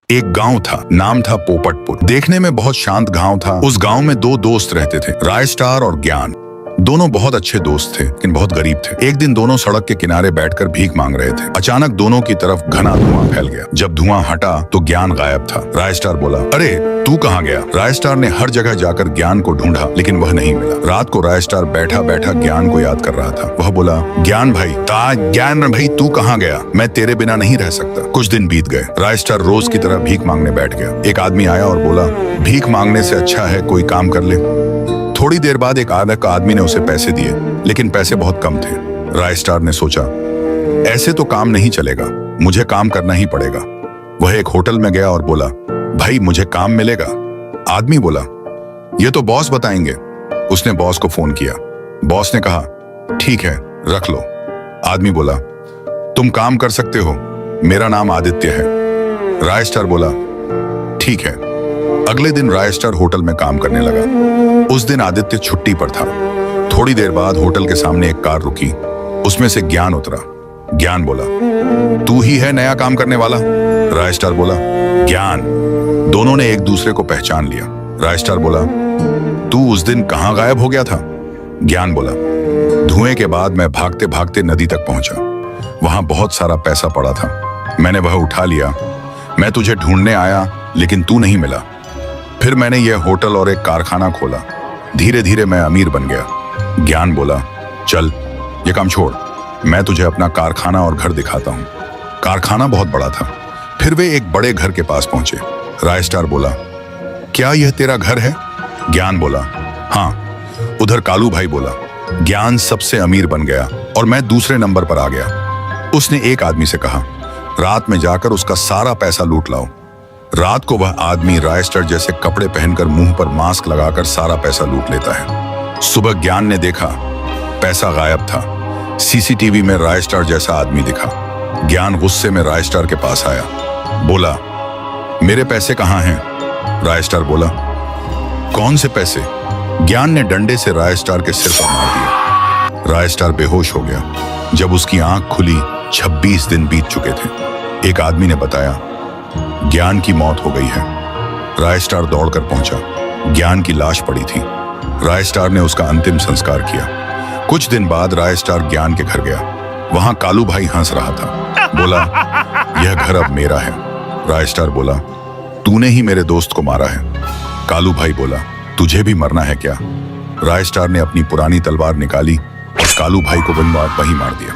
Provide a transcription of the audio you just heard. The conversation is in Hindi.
एक गांव था, नाम था पोपटपुर। देखने में बहुत शांत गांव था। उस गांव में दो दोस्त रहते थे, रायस्टार और ज्ञान। दोनों बहुत अच्छे दोस्त थे, लेकिन बहुत गरीब थे। एक दिन दोनों सड़क के किनारे बैठकर भीख मांग रहे थे। अचानक दोनों की तरफ घना धुआं फैल गया। जब धुआं हटा तो ज्ञान गायब था। रायस्टार बोला, अरे तू कहाँ गया? रायस्टार ने हर जगह जाकर ज्ञान को ढूंढा, लेकिन वह नहीं मिला। रात को रायस्टार बैठा बैठा ज्ञान को याद कर रहा था। वह बोला, ज्ञान भाई तू कहाँ गया? मैं तेरे बिना नहीं रह सकता। कुछ दिन बीत गए। रायस्टार रोज की तरह भीख मांगने बैठ गया। एक आदमी आया और बोला, भीख मांगने से अच्छा है कोई काम कर ले। थोड़ी देर बाद एक आदमी ने उसे पैसे दिए, लेकिन पैसे बहुत कम थे। रायस्टार ने सोचा, ऐसे तो काम नहीं चलेगा, मुझे काम करना ही पड़ेगा। वह एक होटल में गया और बोला, भाई मुझे काम मिलेगा? आदमी बोला, ये तो बॉस बताएंगे। उसने बॉस को फोन किया। बॉस ने कहा, ठीक है रख लो। आदमी बोला, तुम काम कर सकते हो, मेरा नाम आदित्य है। रायस्टार बोला, ठीक है। अगले दिन रायस्टार होटल में काम करने लगा। उस दिन आदित्य छुट्टी पर था। थोड़ी देर बाद होटल के सामने एक कार रुकी। उसमें से ज्ञान उतरा। ज्ञान बोला, तू ही है नया काम करने वाला? रायस्टार बोला, ज्ञान। दोनों ने एक दूसरे को पहचान लिया। रायस्टार बोला, तू उस दिन कहां गायब हो गया था? ज्ञान बोला, धुएं के बाद मैं भागते भागते नदी तक पहुंचा। वहां बहुत सारा पैसा पड़ा था, मैंने वह उठा लिया। मैं तुझे ढूंढने आया, लेकिन तू नहीं मिला। फिर मैंने यह होटल और एक कारखाना खोला। धीरे धीरे मैं अमीर बन गया। ज्ञान बोला, चल ये काम छोड़, मैं तुझे अपना कारखाना और घर दिखाता हूं। कारखाना बहुत बड़ा था। फिर वे एक बड़े घर के पास पहुंचे। रायस्टार बोला, क्या यह तेरा घर है? ज्ञान बोला, हाँ। उधर कालू भाई बोला, ज्ञान सबसे अमीर बन गया और मैं दूसरे नंबर पर आ गया। उसने एक आदमी से कहा, रात में जाकर उसका सारा पैसा लूट लाओ। रात को वह आदमी रायस्टार जैसे कपड़े पहनकर मुंह पर मास्क लगाकर सारा पैसा लूट लेता है। सुबह ज्ञान ने देखा, पैसा गायब था। सीसीटीवी में रायस्टार जैसा आदमी दिखा। ज्ञान गुस्से में रायस्टार के पास आया, बोला, मेरे पैसे कहाँ हैं? रायस्टार बोला, कौन से पैसे? ज्ञान ने डंडे से रायस्टार के सिर पर मार दिया। रायस्टार बेहोश हो गया। जब उसकी आंख खुली 26 दिन बीत चुके थे। एक आदमी ने बताया, ज्ञान की मौत हो गई है। रायस्टार दौड़कर पहुंचा। ज्ञान की लाश पड़ी थी। रायस्टार ने उसका अंतिम संस्कार किया। कुछ दिन बाद रायस्टार ज्ञान के घर गया। वहां कालू भाई हंस रहा था। बोला, यह घर अब मेरा है। रायस्टार बोला, तूने ही मेरे दोस्त को मारा है। कालू भाई बोला, तुझे भी मरना है क्या? रायस्टार ने अपनी पुरानी तलवार निकाली और कालू भाई को वहीं मार दिया।